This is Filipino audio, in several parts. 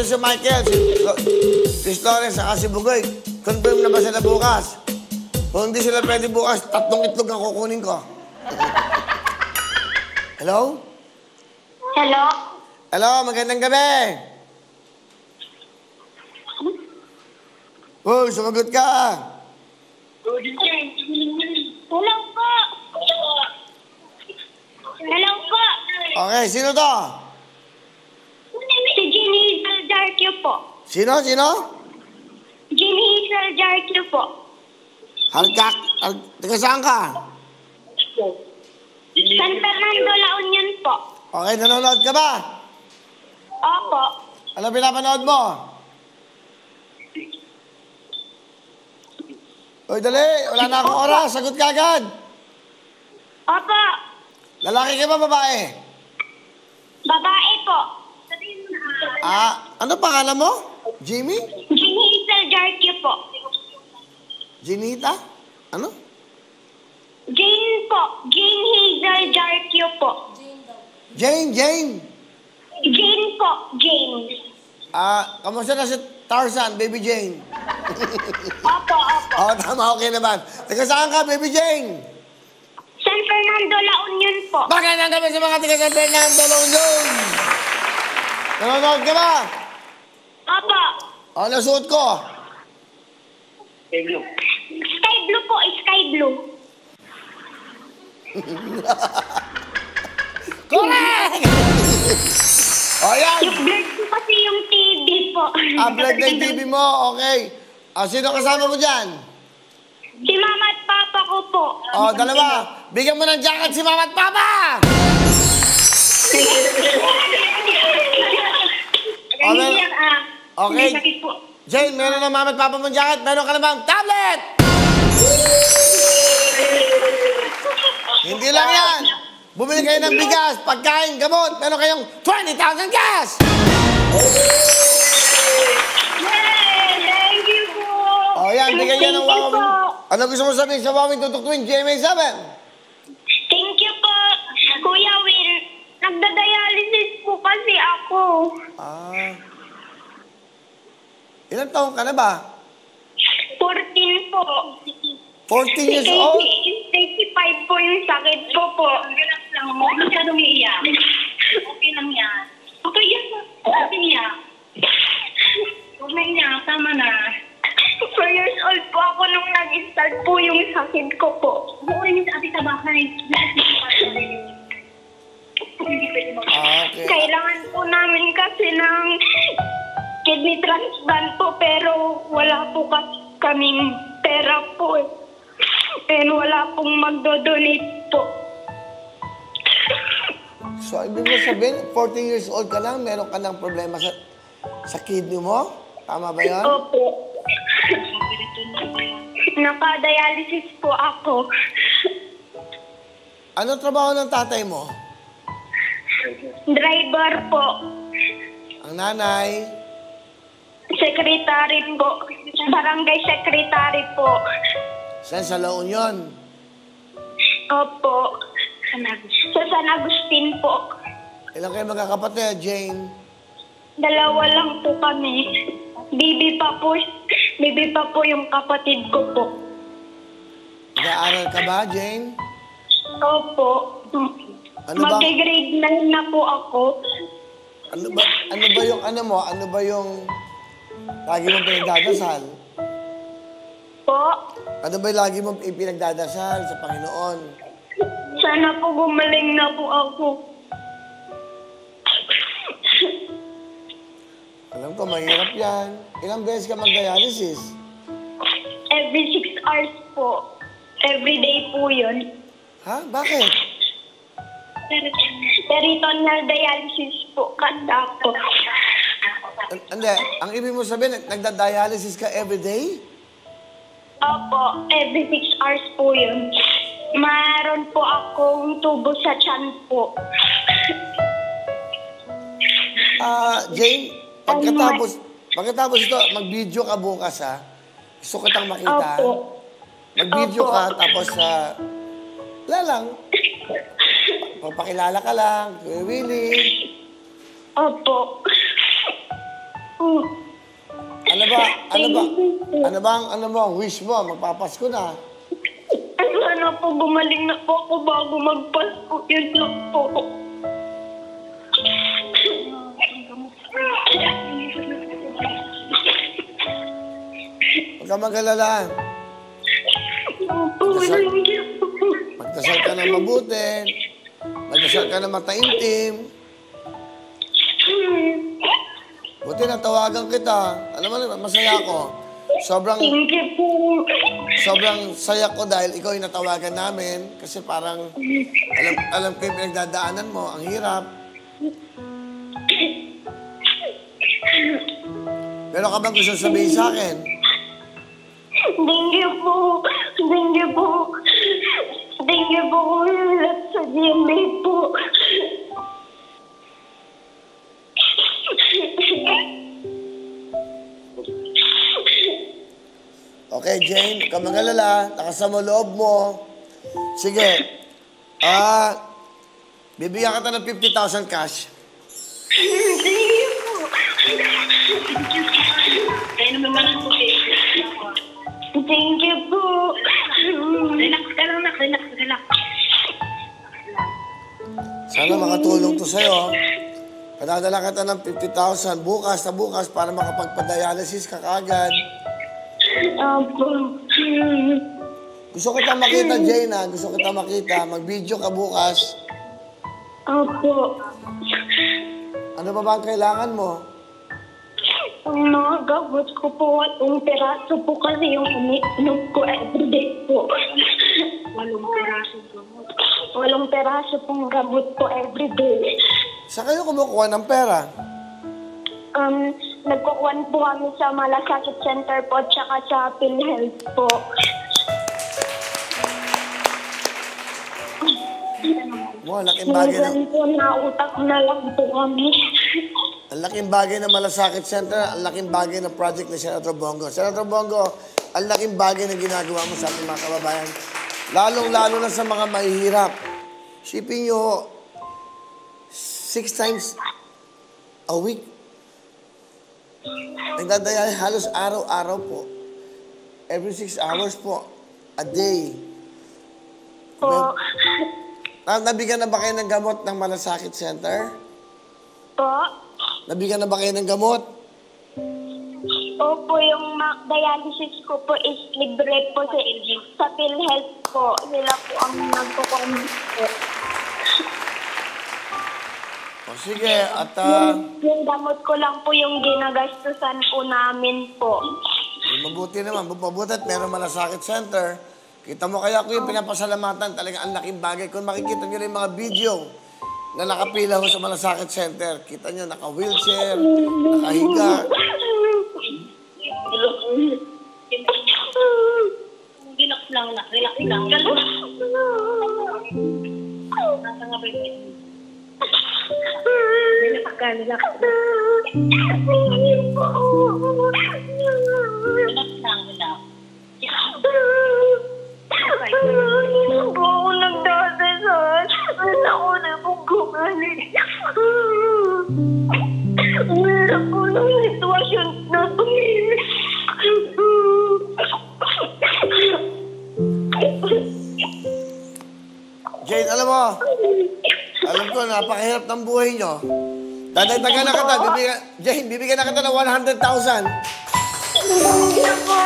si Michael, si Flores, saka si Bugoy. Confirm na ba sila bukas? Kung hindi sila pwede bukas, 3 itlog ang kukunin ko. Hello? Hello? Hello, magandang gabi. Uy, sumagot ka. Hello po. Hello po. Okay, sino to? Si Jenny Hazel Jarquio po. Sino? Jenny Hazel Jarquio po. Halkak. Taga saan ka? San Fernando, La Union po. Okay, nanonood ka ba? Opo. Ano pinapanood mo? Uy, dali. Wala na akong oras. Sagot ka agad. Opo. Lalaki ka ba, babae? Babae po. Ano pangalan mo? Jimmy? Jenny Hazel Jarquio po. Jinita? Ano? Jane po. Jane Hazel Jarquio po. Jane. Jane po. Jane. Kamusta na si Tarzan, Baby Jane? Opo. Tama, okay naman. Taga saan ka, Baby Jane? San Fernando, La Union po. Magandang gabi sa mga taga San Fernando, La Union. Nanonood ka ba? Opo. Ano suot ko? Sky blue po. Sky blue. Correct! Yan. Yung blurred po kasi yung TV po. Blurred na yung TV mo, okay. Sino kasama mo dyan? Si Mama at Papa ko po. Dalawa. Bigyan mo ng jacket si Mama at Papa! Okay. Jane, meron ng Mama at Papa mong jacket. Meron ka namang tablet! Hindi lang yan. Bumili kayo ng bigas, pagkain, gamot. Meron kayong 20,000 cash! Thank you po. Yan, bigyan yan ng Thank you Wawawin. po. Ano gusto mo sabihin sa Wawawin Tutukwin, GMA7? Thank you po. Kuya Will, nagda-dialysis po kasi ako. Ilang taon ka na ba? 14 po. 14 years old? 65 po yung sakit ko po. Relax lang mo. Huwag ka umiiyak. Okay lang yan. Okay yan. Okay niya. Huwag na niya. Tama na. 4 years old po ako nung nag-start po yung sakit ko po. Buurin niyo sa ati tabakan. Okay. Kailangan po namin kasi ng kidney transplant po pero wala po kaming pera po eh. And wala pong magdo-donate po. So, ibig mo sabihin, 14 years old ka lang, meron ka ng problema sa kidney mo? Tama ba yan? Opo. Naka-dialysis po ako. Ano trabaho ng tatay mo? Driver po. Ang nanay? Secretary po. Barangay secretary po. Saan sa La Union? Opo. Sa San Agustin po. Ilan kayo magkakapatid, Jane? 2 lang po kami. Bibi pa po yung kapatid ko po. Nag-aaral ka ba, Jane? Opo. Ano ba? Mag-grade 9 na po ako. Ano ba yung Ano ba yung lagi mong pinagdadasal? Po. Ano ba yung lagi mong ipinagdadasal sa Panginoon? Sana po gumaling na po ako. Alam ko, mahirap yan. Ilang beses ka mag-dialysis? Every 6 hours po. Every day po yun. Ha? Bakit? Peritoneal dialysis po. Kada po. Hindi. Ang ibig mo sabihin, nagda-dialysis ka everyday? Opo. Every 6 hours po yun. Maroon po akong tubo sa tiyan po. Jane, pagkatapos ito, mag-video ka bukas, ha? Gusto kitang makita. Opo. Mag-video Opo. ka, tapos, wala lang. Pagpakilala ka lang, Kuya Willie. Opo. Ano mo, ang wish mo? Magpapasko na. Sana po gumaling na po ako bago magpasko. Yun lang po. Huwag ka mag-alala. Magdasal ka na mabuti. Magdasal ka na mataimtim. Buti natawagan kita. Alam mo, masaya ako. Thank you po. Sobrang saya ko dahil ikaw yung natawagan namin. Kasi parang, alam ko yung pinagdadaanan mo. Ang hirap. Meron ka bang gusto sabihin sa akin? Thank you po. Thank you po. Thank you po lahat sa GMA po. Okay, Jane, huwag ka mag-alala. Nakasama mo loob mo. Sige. Bibigyan ka ng 50,000 cash. Thank you po. Kaya naman ang puti. Thank you po. Relax ka lang, relax. Sana makatulong to sa'yo. Padadala kita ng 50,000 bukas na bukas para makapagpa-dialysis ka kaagad. Opo. Gusto kita makita, Jane, ha? Gusto kita makita. Mag-video ka bukas. Opo. Ano ba ang kailangan mo? Ang mga gamot ko po at yung peraso po kasi yung iniinom ko everyday po. 8 peraso gamot. 8 peraso pong gamot po everyday. Saan kayo kumukuha ng pera? Nagkukuhan po kami sa Malasakit Center po tsaka sa PhilHealth po. Wow, laking bagay na... Minsan po nautak na lang po kami. Ang laking bagay ng Malasakit Center, ang laking bagay ng project ni Senator Bongo. Senator Bongo, ang laking bagay na ginagawa mo sa ating mga kababayan. Lalong-lalo na sa mga mahihirap. Shipping nyo 6 times a week. Nagdadaya halos araw-araw po. Every 6 hours po. A day. Po. Nabigyan na ba kayo ng gamot ng Malasakit Center? Po. Nabigyan na ba kayo ng gamot? Opo, yung dialysis ko po is libre po sa PhilHealth po. Sila po ang nagkukuha po. O sige, at... Yung gamot ko lang po yung ginagastusan po namin po. mabuti naman. Mabuti at meron Malasakit Center. Kita mo kaya ko yung pinapasalamatan. Talagang ang laking bagay. Kung makikita nyo rin yung mga video na nakapila ho sa Malasakit Center. Kita nyo, naka-wheelchair, nakahiga. Relax lang na. Relax lang. Nasa nga ba yun? Relax ka, relax. Relax lang, relax. Oo, nagdadasal. Ako na pong gumaling. Wala po ng sitwasyon na tumili. Jane, alam ko, napakahirap ng buhay nyo. Dadagdagan na kita. Jane, bibigyan na kita ng 100,000. Thank you po.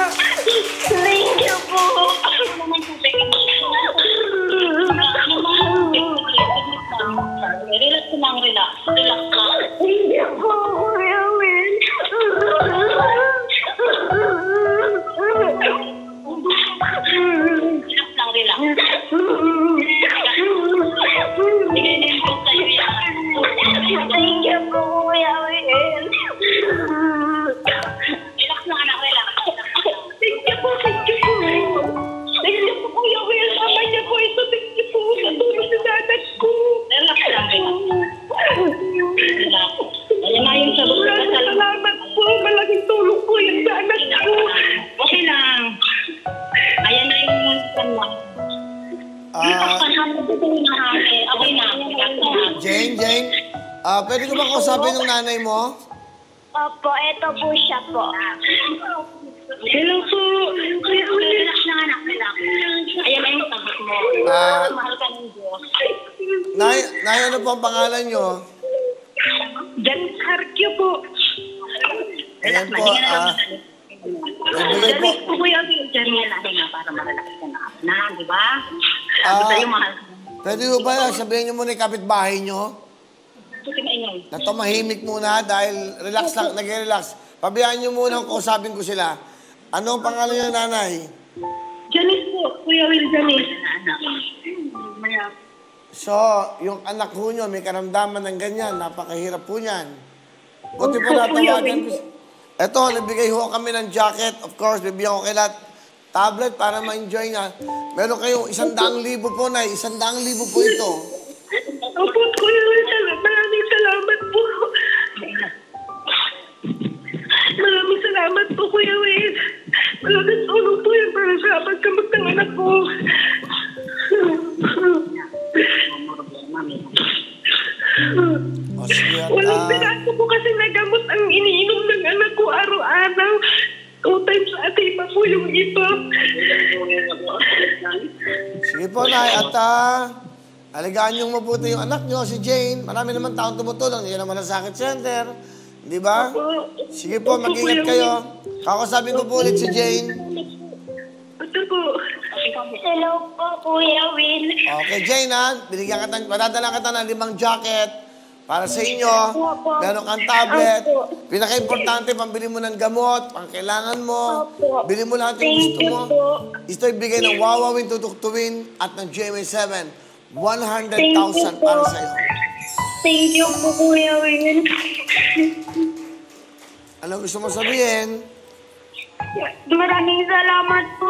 Thank you po. Relax lang, relax. Relax lang. Thank you po, Kuya Will. Relax lang, relax. Bigay po sa'yo yan. Thank you po, Kuya Will. Relax lang, anak, relax. Thank you po, thank you po. Thank you po, Kuya Will. Tama niya po ito. Thank you po sa tulong sa dadat ko. Relax lang, relax. Ayan na yung sagot ko. Salamat po. Malaking tulong po yung dadat ko. Okay lang. Ayan na yung sama. Okay na. Jane, pwede ko ba kausapin ng nanay mo? Opo, eto po siya po. Hello po. Relax na anak, relax. Ayan na yung sagot mo. Mahal ka ng Diyos. Nay, ano po ang pangalan nyo? Janice Harkyo po. Ayan po, ibigay po. Janice po kuya. Janice natin nga para marelax ka na, di ba? Sabi Ah. sa'yo, mahal ka. Pwede po ba sabihin nyo muna yung kapitbahay nyo? Sige na ingay. Na tumahimik muna dahil relax lang, nag-relax. Pabayaan nyo muna kung kausapin ko sila. Ano ang pangalan nyo, nanay? Janice po, Kuya Will Janice. So, yung anak ko nyo, may karamdaman ng ganyan. Napakahirap po niyan. Buti po natawagan ko. Eto, nabigay ho kami ng jacket. Of course, bibigyan ko kayo lahat tablet para ma-enjoy nga. Meron kayong 100,000 po, nay. 100,000 po ito. Opo, Kuya Will, maraming salamat po. Maraming salamat po, Kuya Will. Malaking tulong po yan para sa pagkamot ng anak ko. O, sige, at, Walang piraso po kasi nagamot ang iniinom ng anak ko araw-araw. 2 times a day pa po yung iba. sige po, nay. At, alagaan niyong mabuti yung anak niyo, si Jane. Marami naman taong tumutulong. Yan naman ang sakit center. Di ba? Sige po, mag-ingat kayo. Kakasabing ko po ulit si Jane. Ito po. Hello po, Kuya Will. Okay, Jane, binigyan kita, madadala kita ng 5 jacket para sa inyo. Meron kang tablet. Pinaka-importante, pambili mo ng gamot, pangkailangan mo. Bili mo lahat yung gusto mo. Ito ibigay ng Wawawin, Tutuktuin at ng GMA7. 100,000 para sa iyo. Thank you po, Kuya Will. Ano gusto mo sabihin? Maraming salamat po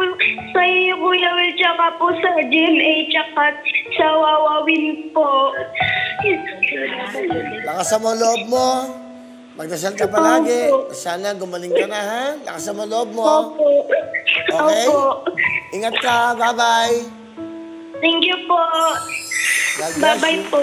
sa iyo, Kuya Will, tsaka po sa GMA, tsaka sa Wawawin po. Lakasan mo ang loob mo. Magdasal ka palagi. Sana gumaling ka na, ha? Lakasan mo ang loob mo. Opo. Okay? Opo. Ingat ka. Bye-bye. Thank you po. God bless Bye-bye you. po.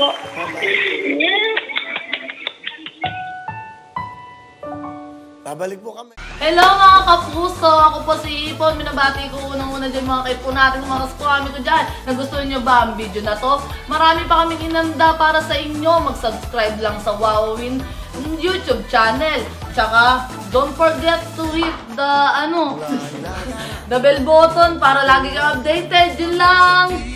Babalik po kami. Hello mga kapuso! Ako po si Ipon. Minabati ko unang-una dyan mga kaipo natin, mga kaskwami ko dyan. Nagustuhan nyo ba ang video na to? Marami pa kaming inanda para sa inyo. Mag-subscribe lang sa Wawawin YouTube channel. Tsaka, don't forget to hit the, the bell button para lagi kang updated. Yun lang!